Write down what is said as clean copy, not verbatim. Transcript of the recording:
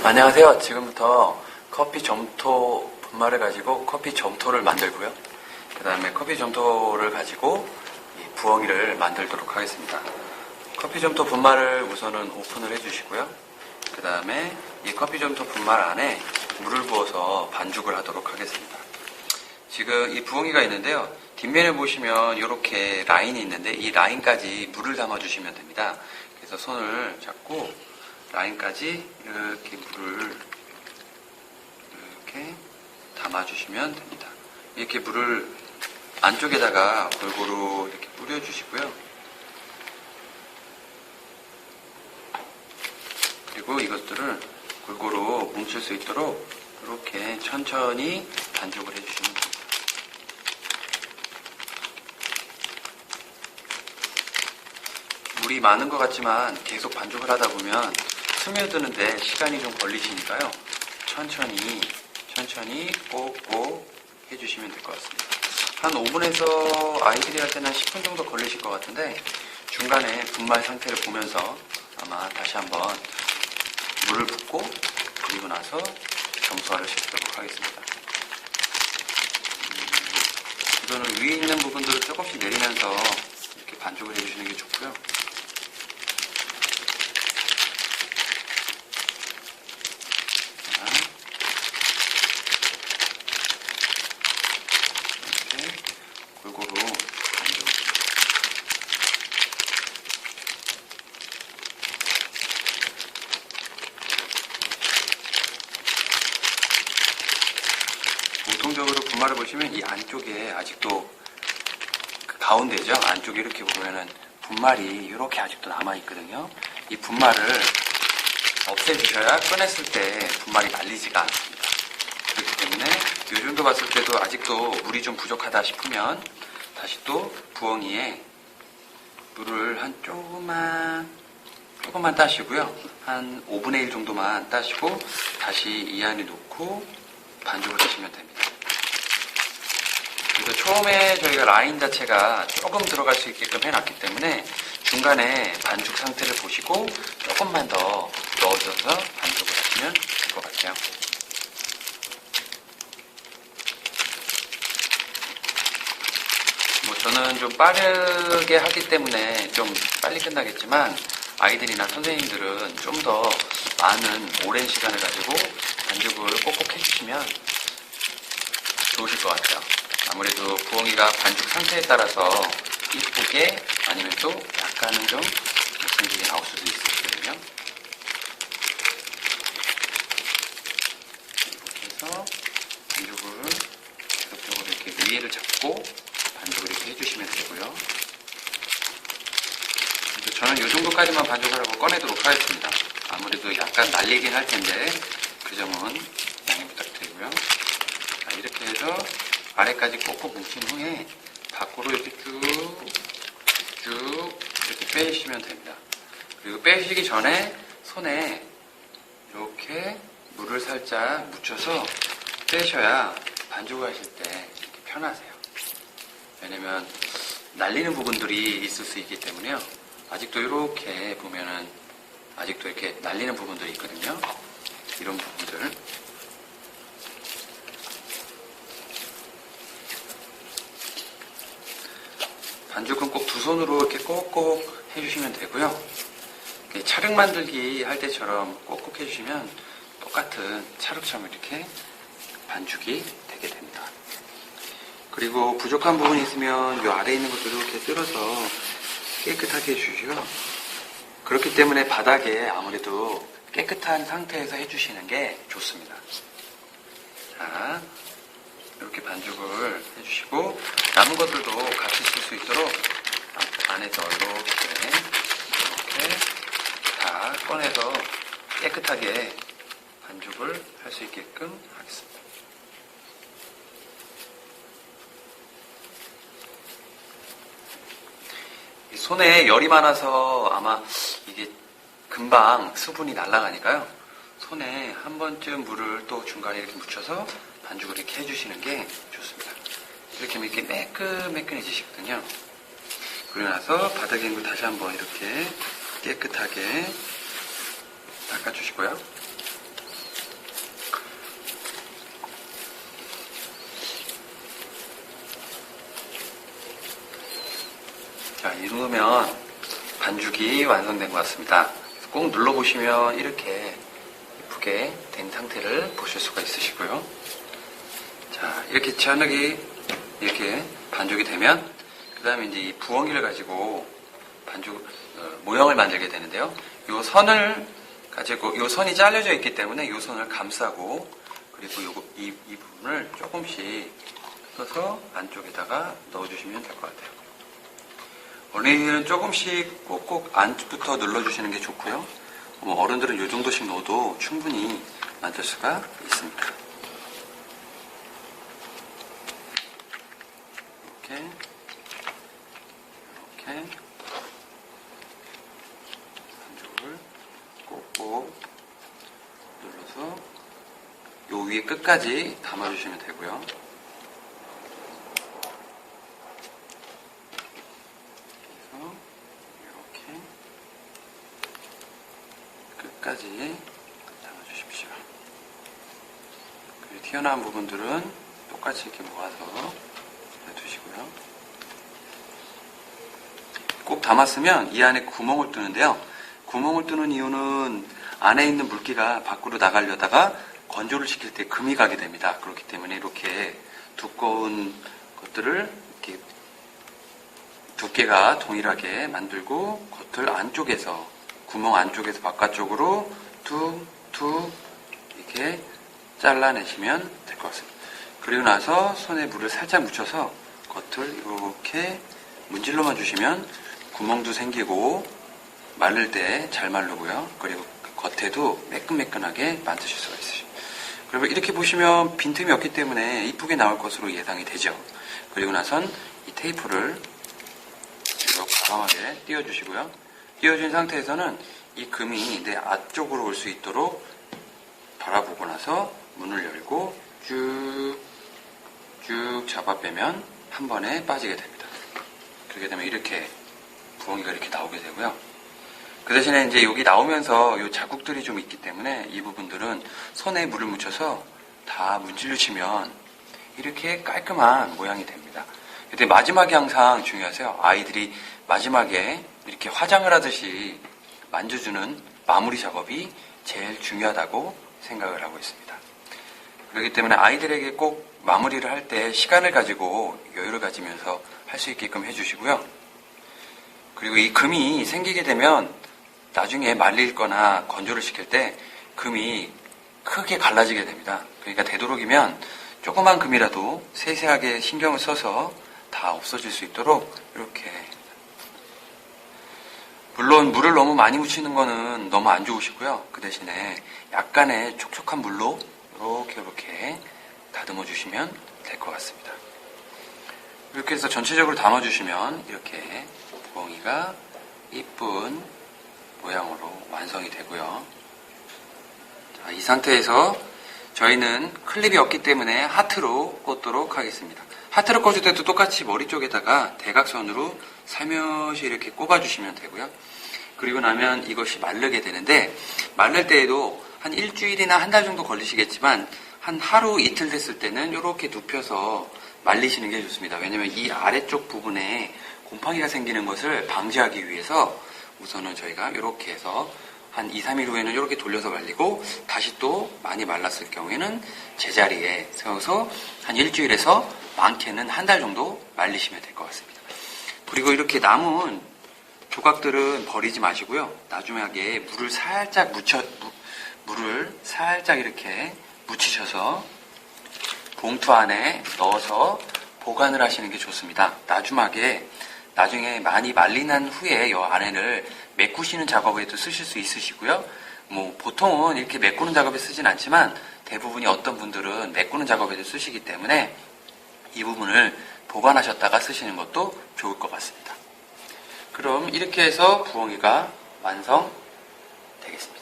안녕하세요. 지금부터 커피 점토 분말을 가지고 커피 점토를 만들고요. 그 다음에 커피 점토를 가지고 이 부엉이를 만들도록 하겠습니다. 커피 점토 분말을 우선은 오픈을 해주시고요. 그 다음에 이 커피 점토 분말 안에 물을 부어서 반죽을 하도록 하겠습니다. 지금 이 부엉이가 있는데요. 뒷면에 보시면 이렇게 라인이 있는데 이 라인까지 물을 담아주시면 됩니다. 그래서 손을 잡고 라인까지 이렇게 물을 이렇게 담아주시면 됩니다. 이렇게 물을 안쪽에다가 골고루 이렇게 뿌려주시고요. 그리고 이것들을 골고루 뭉칠 수 있도록 이렇게 천천히 반죽을 해주시면 됩니다. 물이 많은 것 같지만 계속 반죽을 하다 보면 스며드는데 시간이 좀 걸리시니까요. 천천히 꼭꼭 해주시면 될 것 같습니다. 한 5분에서 아이들이 할 때는 10분 정도 걸리실 것 같은데 중간에 분말 상태를 보면서 아마 다시 한번 물을 붓고 그리고 나서 점수화를 시키도록 하겠습니다. 이거는 위에 있는 부분들을 조금씩 내리면서 이렇게 반죽을 해주시는 게 좋고요. 골고루 반죽. 보통적으로 분말을 보시면 이 안쪽에 아직도 그 가운데죠. 안쪽에 이렇게 보면은 분말이 이렇게 아직도 남아있거든요. 이 분말을 없애주셔야 꺼냈을 때 분말이 말리지가 않습니다. 그렇기 때문에 이 정도 봤을 때도 아직도 물이 좀 부족하다 싶으면 다시 또 부엉이에 물을 한 조금만 따시고요. 한 5분의 1 정도만 따시고 다시 이 안에 넣고 반죽을 하시면 됩니다. 그래서 처음에 저희가 라인 자체가 조금 들어갈 수 있게끔 해놨기 때문에 중간에 반죽 상태를 보시고 조금만 더 넣어줘서 반죽을 하시면 될 것 같아요. 저는 좀 빠르게 하기 때문에 좀 빨리 끝나겠지만 아이들이나 선생님들은 좀 더 많은 오랜 시간을 가지고 반죽을 꼭꼭 해주시면 좋으실 것 같아요. 아무래도 부엉이가 반죽 상태에 따라서 이쁘게 아니면 또 약간은 좀 못생기게 나올 수도 있거든요. 이렇게 해서 반죽을 계속적으로 이렇게 위에를 잡고 반죽을 이렇게 해주시면 되고요. 저는 이 정도까지만 반죽을 하고 꺼내도록 하겠습니다. 아무래도 약간 날리긴 할 텐데 그 점은 양해 부탁드리고요. 자, 이렇게 해서 아래까지 꼭꼭 뭉친 후에 밖으로 이렇게 쭉 이렇게 빼시면 됩니다. 그리고 빼시기 전에 손에 이렇게 물을 살짝 묻혀서 빼셔야 반죽을 하실 때 이렇게 편하세요. 왜냐면 날리는 부분들이 있을 수 있기 때문에요. 아직도 이렇게 보면은 아직도 이렇게 날리는 부분들이 있거든요. 이런 부분들. 반죽은 꼭 두 손으로 이렇게 꼭꼭 해주시면 되고요. 찰흙 만들기 할 때처럼 꼭꼭 해주시면 똑같은 찰흙처럼 이렇게 반죽이 되게 됩니다. 그리고 부족한 부분이 있으면 이 아래에 있는 것도 이렇게 쓸어서 깨끗하게 해주시고요. 그렇기 때문에 바닥에 아무래도 깨끗한 상태에서 해주시는 게 좋습니다. 자, 이렇게 반죽을 해주시고 남은 것들도 같이 쓸 수 있도록 안에서 이렇게 다 꺼내서 깨끗하게 반죽을 할 수 있게끔 하겠습니다. 손에 열이 많아서 아마 이게 금방 수분이 날아가니까요. 손에 한 번쯤 물을 또 중간에 이렇게 묻혀서 반죽을 이렇게 해주시는 게 좋습니다. 이렇게 하면 이렇게 매끈매끈해지시거든요. 그리고 나서 바닥에 있는 걸 다시 한번 이렇게 깨끗하게 닦아주시고요. 자, 이 정도면 반죽이 완성된 것 같습니다. 꼭 눌러보시면 이렇게 예쁘게 된 상태를 보실 수가 있으시고요. 자, 이렇게 잔뜩이 이렇게 반죽이 되면 그 다음에 이제 이 부엉이를 가지고 반죽 모형을 만들게 되는데요. 이 선을 가지고 이 선이 잘려져 있기 때문에 이 선을 감싸고 그리고 이 부분을 조금씩 떠서 안쪽에다가 넣어주시면 될 것 같아요. 어린이들은 조금씩 꼭꼭 안부터 눌러주시는 게 좋고요. 어른들은 이 정도씩 넣어도 충분히 만들 수가 있습니다. 이렇게 반죽을 꼭꼭 눌러서 요 위에 끝까지 담아주시면 되고요. 그래서 이렇게 끝까지 담아주십시오. 그리고 튀어나온 부분들은 똑같이 이렇게 모아서 두시고요. 꼭 담았으면 이 안에 구멍을 뚫는데요. 구멍을 뚫는 이유는 안에 있는 물기가 밖으로 나가려다가 건조를 시킬 때 금이 가게 됩니다. 그렇기 때문에 이렇게 두꺼운 것들을 이렇게 두께가 동일하게 만들고 겉을 안쪽에서 구멍 안쪽에서 바깥쪽으로 툭툭 이렇게 잘라내시면 될 것 같습니다. 그리고 나서 손에 물을 살짝 묻혀서 겉을 이렇게 문질러만 주시면 구멍도 생기고 마를 때 잘 마르고요. 그리고 겉에도 매끈매끈하게 만드실 수가 있으시죠. 그리고 이렇게 보시면 빈틈이 없기 때문에 이쁘게 나올 것으로 예상이 되죠. 그리고 나선 이 테이프를 이렇게 과감하게 띄워주시고요. 띄워준 상태에서는 이 금이 내 앞쪽으로 올 수 있도록 바라보고 나서 문을 열고 쭉 잡아 빼면 한 번에 빠지게 됩니다. 그렇게 되면 이렇게 부엉이가 이렇게 나오게 되고요. 그 대신에 이제 여기 나오면서 이 자국들이 좀 있기 때문에 이 부분들은 손에 물을 묻혀서 다 문질르시면 이렇게 깔끔한 모양이 됩니다. 근데 마지막이 항상 중요하세요. 아이들이 마지막에 이렇게 화장을 하듯이 만져주는 마무리 작업이 제일 중요하다고 생각을 하고 있습니다. 그렇기 때문에 아이들에게 꼭 마무리를 할 때 시간을 가지고 여유를 가지면서 할 수 있게끔 해주시고요. 그리고 이 금이 생기게 되면 나중에 말릴 거나 건조를 시킬 때 금이 크게 갈라지게 됩니다. 그러니까 되도록이면 조그만 금이라도 세세하게 신경을 써서 다 없어질 수 있도록 이렇게, 물론 물을 너무 많이 묻히는 거는 너무 안 좋으시고요. 그 대신에 약간의 촉촉한 물로 이렇게 다듬어 주시면 될 것 같습니다. 이렇게 해서 전체적으로 담아주시면 이렇게 부엉이가 이쁜 모양으로 완성이 되고요. 자, 이 상태에서 저희는 클립이 없기 때문에 하트로 꽂도록 하겠습니다. 하트로 꽂을 때도 똑같이 머리 쪽에다가 대각선으로 살며시 이렇게 꼽아주시면 되고요. 그리고 나면 이것이 마르게 되는데, 마를 때에도 한 일주일이나 한 달 정도 걸리시겠지만 한 하루 이틀 됐을 때는 이렇게 눕혀서 말리시는 게 좋습니다. 왜냐면 이 아래쪽 부분에 곰팡이가 생기는 것을 방지하기 위해서 우선은 저희가 이렇게 해서 한 2, 3일 후에는 이렇게 돌려서 말리고, 다시 또 많이 말랐을 경우에는 제자리에 세워서 한 일주일에서 많게는 한 달 정도 말리시면 될 것 같습니다. 그리고 이렇게 남은 조각들은 버리지 마시고요. 나중에 물을 살짝 이렇게 묻히셔서 봉투 안에 넣어서 보관을 하시는 게 좋습니다. 나중에 많이 말린 후에 이 안에를 메꾸시는 작업에도 쓰실 수 있으시고요. 보통은 이렇게 메꾸는 작업에 쓰진 않지만 대부분이 어떤 분들은 메꾸는 작업에도 쓰시기 때문에 이 부분을 보관하셨다가 쓰시는 것도 좋을 것 같습니다. 그럼 이렇게 해서 부엉이가 완성되겠습니다.